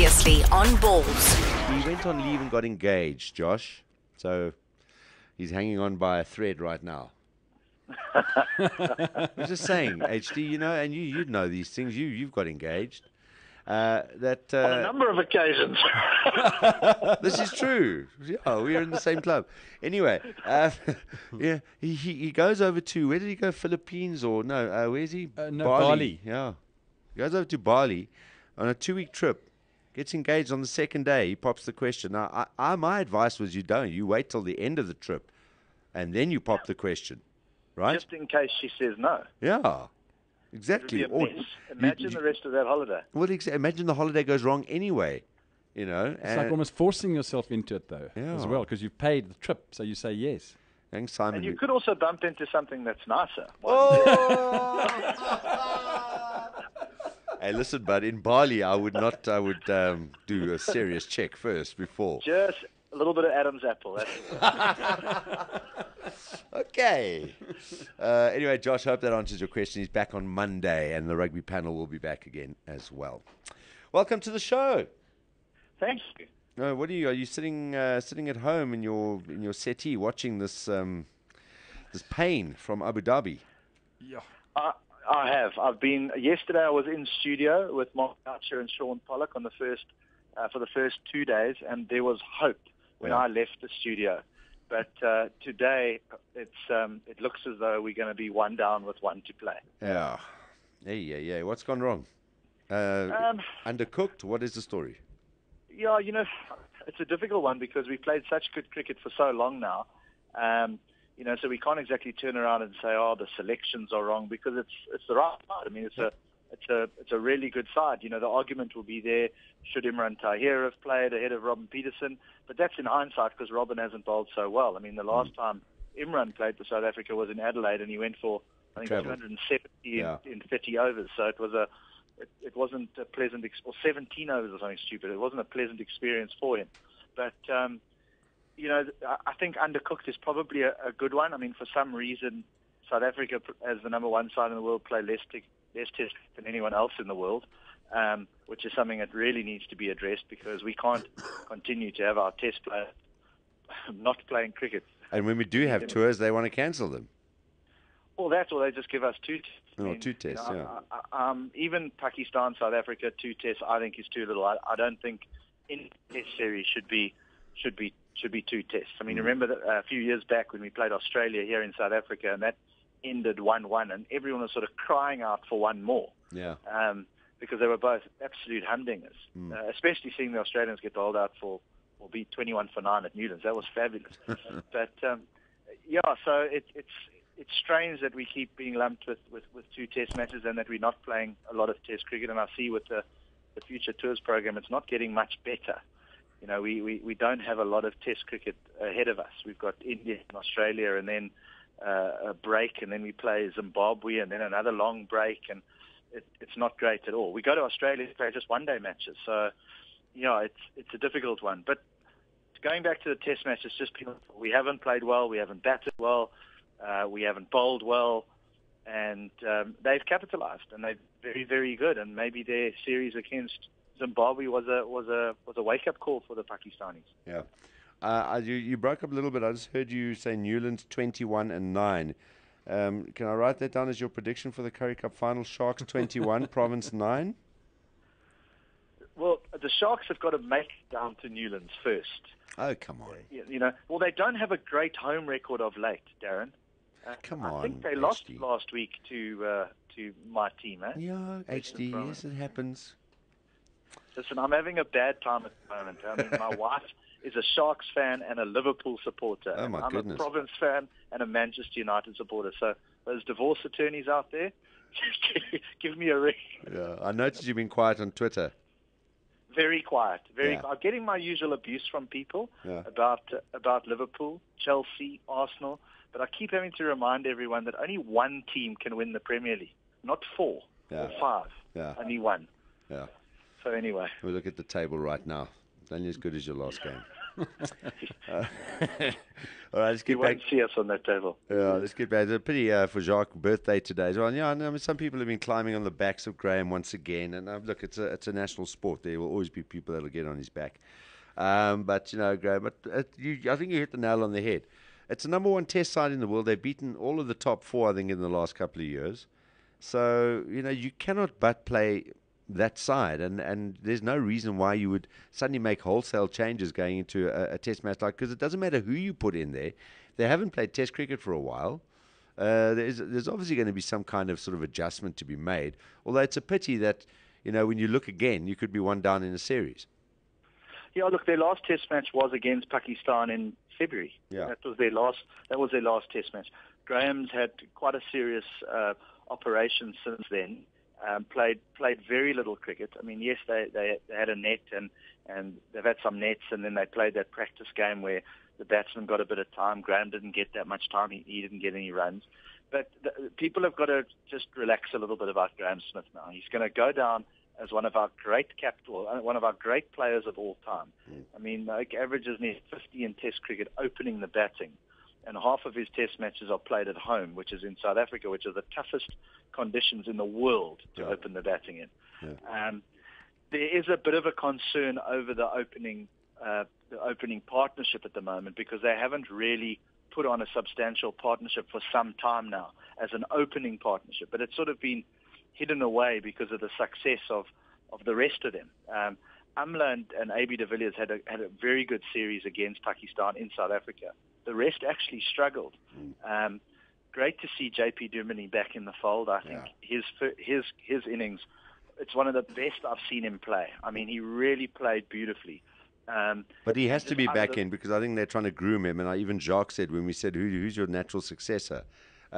Previously on Balls. He went on leave and got engaged, Josh. So he's hanging on by a thread right now. I was just saying, HD, you know, and you know these things. You've got engaged. On a number of occasions. This is true. Yeah, we're in the same club. Anyway, yeah, he goes over to, where did he go? Philippines or no? Where's he? No, Bali. Yeah, he goes over to Bali on a 2-week trip. Gets engaged on the second day. He pops the question. Now, my advice was you don't. You wait till the end of the trip, and then you pop the question, right? Just in case she says no. Yeah, exactly. It would be a mess. Imagine the rest of that holiday. Well, imagine the holiday goes wrong anyway. You know, It's like almost forcing yourself into it, though, as well, because you've paid the trip, so you say yes. Thanks, Simon. And you could also bump into something that's nicer. Hey, listen, bud. In Bali, I would do a serious check first before. Just a little bit of Adam's apple. That's Okay. Anyway, Josh, hope that answers your question. He's back on Monday, and the rugby panel will be back again as well. Welcome to the show. Thank you. No, what are you? Are you sitting at home in your settee watching this pain from Abu Dhabi? Yeah. I have. Yesterday I was in studio with Mark Archer and Sean Pollock on for the first 2 days, and there was hope when I left the studio. But today it looks as though we're going to be one down with one to play. Yeah. Yeah. What's gone wrong? Undercooked? What is the story? Yeah, you know, it's a difficult one because we've played such good cricket for so long now. You know, so we can't exactly turn around and say, "Oh, the selections are wrong," because it's the right side. I mean, it's a really good side. You know, the argument will be there: should Imran Tahir have played ahead of Robin Peterson? But that's in hindsight because Robin hasn't bowled so well. I mean, the last time Imran played for South Africa was in Adelaide, and he went for I think 270 in 30 overs. So it wasn't a pleasant, or 17 overs or something stupid. It wasn't a pleasant experience for him. But you know, I think undercooked is probably a good one. I mean, for some reason, South Africa, as the number one side in the world, play less test than anyone else in the world, which is something that really needs to be addressed because we can't continue to have our test players not playing cricket. And when we do have tours, they want to cancel them. Well, that's all. They just give us 2 tests. Oh, I mean, 2 tests, you know, even Pakistan, South Africa, 2 tests, I think is too little. I don't think any test series should be 2 tests. I mean, remember that a few years back when we played Australia here in South Africa, and that ended 1-1, and everyone was sort of crying out for one more. Yeah. Because they were both absolute humdingers, especially seeing the Australians get bowled out or beat 21 for 9 at Newlands. That was fabulous. But yeah, so it's strange that we keep being lumped with 2 test matches and that we're not playing a lot of test cricket. And I see with the Future Tours program, it's not getting much better. You know, we don't have a lot of test cricket ahead of us. We've got India and Australia and then a break, and then we play Zimbabwe and then another long break, and it's not great at all. We go to Australia to play just one-day matches. So, you know, it's a difficult one. But going back to the test matches, just people, we haven't played well, we haven't batted well, we haven't bowled well, and they've capitalized, and they're very, very good. And maybe their series against Zimbabwe was a wake-up call for the Pakistanis. Yeah. You broke up a little bit. I just heard you say Newlands 21 and 9. Can I write that down as your prediction for the Currie Cup final? Sharks 21, Province 9? Well, the Sharks have got to make it down to Newlands first. Oh, come on. You know, well, they don't have a great home record of late, Darren. Come on, I think they HD. lost last week to my team, eh? Yeah, HD, yes, it happens. Listen, I'm having a bad time at the moment. I mean, my wife is a Sharks fan and a Liverpool supporter. Oh, my I'm goodness. a Province fan and a Manchester United supporter. So those divorce attorneys out there, give me a ring. Yeah, I noticed you've been quiet on Twitter. Very quiet. Yeah. I'm getting my usual abuse from people about Liverpool, Chelsea, Arsenal. But I keep having to remind everyone that only one team can win the Premier League, not 4 or 5. Yeah. Only one. Yeah. So anyway. We look at the table right now. It's only as good as your last game. All right, let's You get back. won't see us on that table. Yeah, let's get back. It's a pity for Jacques' birthday today as well. Yeah, I mean, some people have been climbing on the backs of Graham once again. And look, it's a national sport. There will always be people that will get on his back. But, Graham, I think you hit the nail on the head. It's the number one test side in the world. They've beaten all of the top four, I think, in the last couple of years. So, you cannot but play that side. And there's no reason why you would suddenly make wholesale changes going into a test match like, because it doesn't matter who you put in there. They haven't played test cricket for a while. There's obviously going to be some kind of sort of adjustment to be made. Although it's a pity that, when you look again, you could be one down in a series. Yeah, look, their last test match was against Pakistan in February. Yeah. That was their last test match. Graham's had quite a serious operation since then. Played very little cricket. I mean, yes, they had a net and they've had some nets, and then they played that practice game where the batsman got a bit of time. Graham didn't get that much time. He didn't get any runs. But people have got to just relax a little bit about Graham Smith now. He's going to go down as one of our great players of all time. I mean, like averages near 50 in Test cricket, opening the batting, and half of his Test matches are played at home, which is in South Africa, which are the toughest conditions in the world to open the batting in. Yeah. There is a bit of a concern over the opening partnership at the moment, because they haven't really put on a substantial partnership for some time now as an opening partnership, but it's sort of been hidden away because of the success of the rest of them. Amla and AB de Villiers had a very good series against Pakistan in South Africa. The rest actually struggled. Great to see JP Duminy back in the fold. I think his innings, it's one of the best I've seen him play. I mean, he really played beautifully. But he has to be back in, because I think they're trying to groom him. And even Jacques said, when we said, who's your natural successor?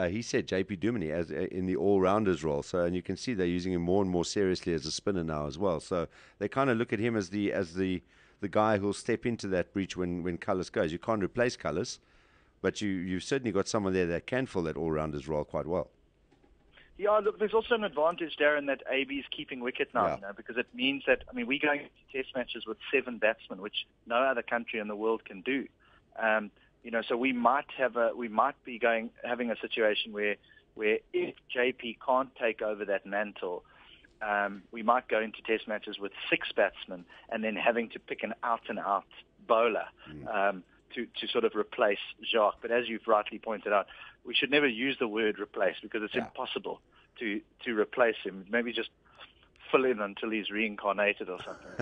He said JP Duminy as in the all-rounders role. So, and you can see they're using him more and more seriously as a spinner now as well. So they kind of look at him as the guy who'll step into that breach when Cullis goes. You can't replace Cullis, but you've certainly got someone there that can fill that all-rounders role quite well. Yeah, look, there's also an advantage, Darren, that AB is keeping wicket now, because it means that, I mean, we're going to test matches with 7 batsmen, which no other country in the world can do. So we might be having a situation where if JP can't take over that mantle, we might go into test matches with 6 batsmen and then having to pick an out-and-out bowler to sort of replace Jacques. But as you've rightly pointed out, we should never use the word replace, because it's impossible to replace him. Maybe just fill in until he's reincarnated or something.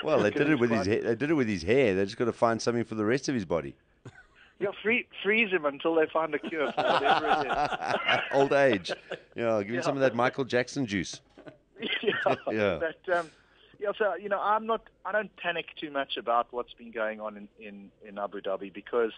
Well, they did it with his hair. They did it with his hair. They just got to find something for the rest of his body. Yeah, freeze him until they find a cure for whatever it is. Old age. Give him some of that Michael Jackson juice. Yeah. But, so I don't panic too much about what's been going on in Abu Dhabi, because,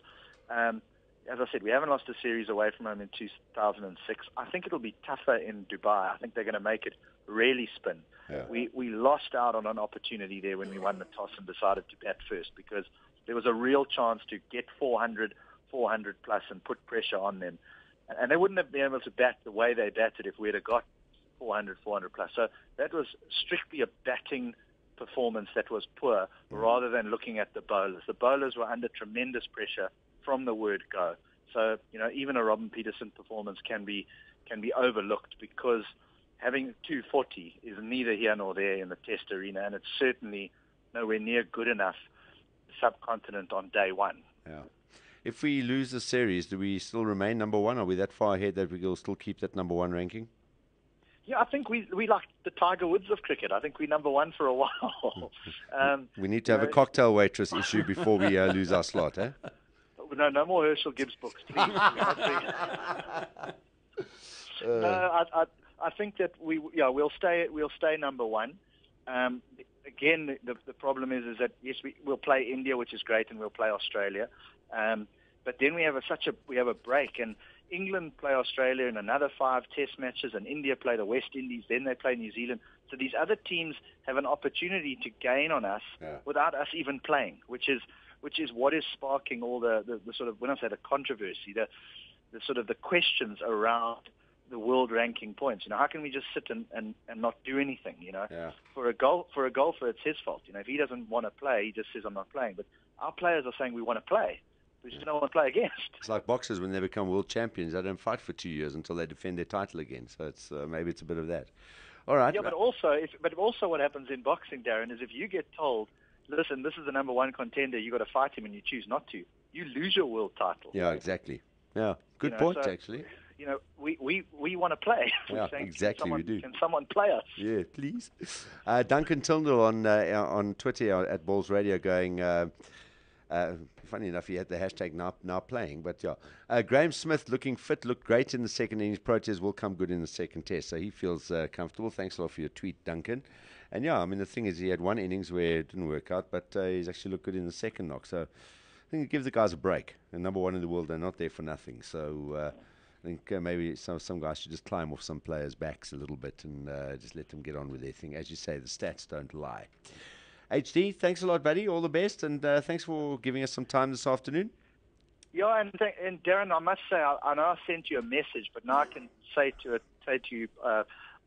as I said, we haven't lost a series away from home in 2006. I think it'll be tougher in Dubai. I think they're going to make it really spin. Yeah. We lost out on an opportunity there when we won the toss and decided to bat first, because there was a real chance to get 400 plus and put pressure on them. And they wouldn't have been able to bat the way they batted if we'd have got 400 plus. So that was strictly a batting performance that was poor, rather than looking at the bowlers. The bowlers were under tremendous pressure from the word go. So, even a Robin Peterson performance can be overlooked, because having 240 is neither here nor there in the test arena, and it's certainly nowhere near good enough subcontinent on day one. Yeah. If we lose the series, do we still remain number one? Are we that far ahead that we will still keep that number one ranking? Yeah, I think we like the Tiger Woods of cricket. I think we're number one for a while. We need to have a cocktail waitress issue before we lose our slot, eh? No more Herschel Gibbs books, please. I think that we'll stay number one. Again, the problem is that yes, we'll play India, which is great, and we'll play Australia. But then we have a break, and England play Australia in another 5 test matches, and India play the West Indies, then they play New Zealand. So these other teams have an opportunity to gain on us without us even playing, which is what is sparking all the sort of, when I say the controversy, the sort of the questions around the world ranking points. How can we just sit and not do anything? Yeah. For a golfer, it's his fault. If he doesn't want to play, he just says, I'm not playing. But our players are saying we want to play. We just don't want to play against. It's like boxers when they become world champions. They don't fight for 2 years until they defend their title again. So it's maybe it's a bit of that. All right. Yeah, but also what happens in boxing, Darren, is if you get told, listen, this is the number one contender, you got to fight him, and you choose not to, you lose your world title. Yeah, exactly. Yeah, good point, actually. We want to play. Yeah, exactly, we do. Can someone play us? Yeah, please. Duncan Tyndall on Twitter at Balls Radio going, funny enough, he had the hashtag now playing, but yeah. Graham Smith looking fit, looked great in the second innings. Proteas will come good in the second test, so he feels comfortable. Thanks a lot for your tweet, Duncan. And yeah, I mean, the thing is, he had one innings where it didn't work out, but he's actually looked good in the second knock. So I think it gives the guys a break. They're number one in the world, they're not there for nothing. So I think maybe some guys should just climb off some players' backs a little bit and just let them get on with their thing. As you say, the stats don't lie. HD, thanks a lot, buddy. All the best, and thanks for giving us some time this afternoon. Yeah, and Darren, I must say, I know I sent you a message, but now I can say to you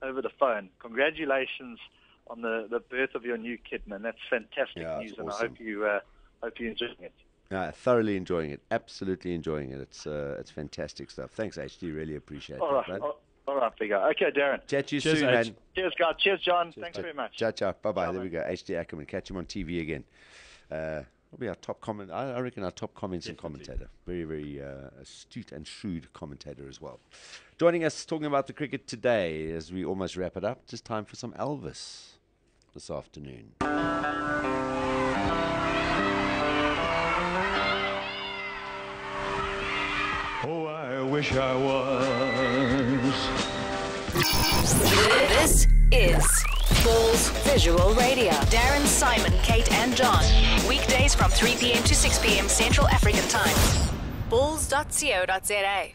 over the phone, congratulations on the birth of your new kid, man. That's fantastic news, and awesome. I hope you're enjoying it. Thoroughly enjoying it. Absolutely enjoying it. It's fantastic stuff. Thanks, HD. Really appreciate it. All right, big guy. Okay, Darren. Chat to you soon, man. Cheers, guys. Cheers, John. Thanks very much. Ciao. Bye-bye. Ciao, there we go. HD Ackerman. Catch him on TV again. Will be our top comment. I reckon our top comments and commentator. Very, very astute and shrewd commentator as well. Joining us talking about the cricket today as we almost wrap it up. Just time for some Elvis this afternoon. Oh, I wish I was. This is Balls Visual Radio. Darren, Simon, Kate, and John. Weekdays from 3 p.m. to 6 p.m. Central African Time. Balls.co.za.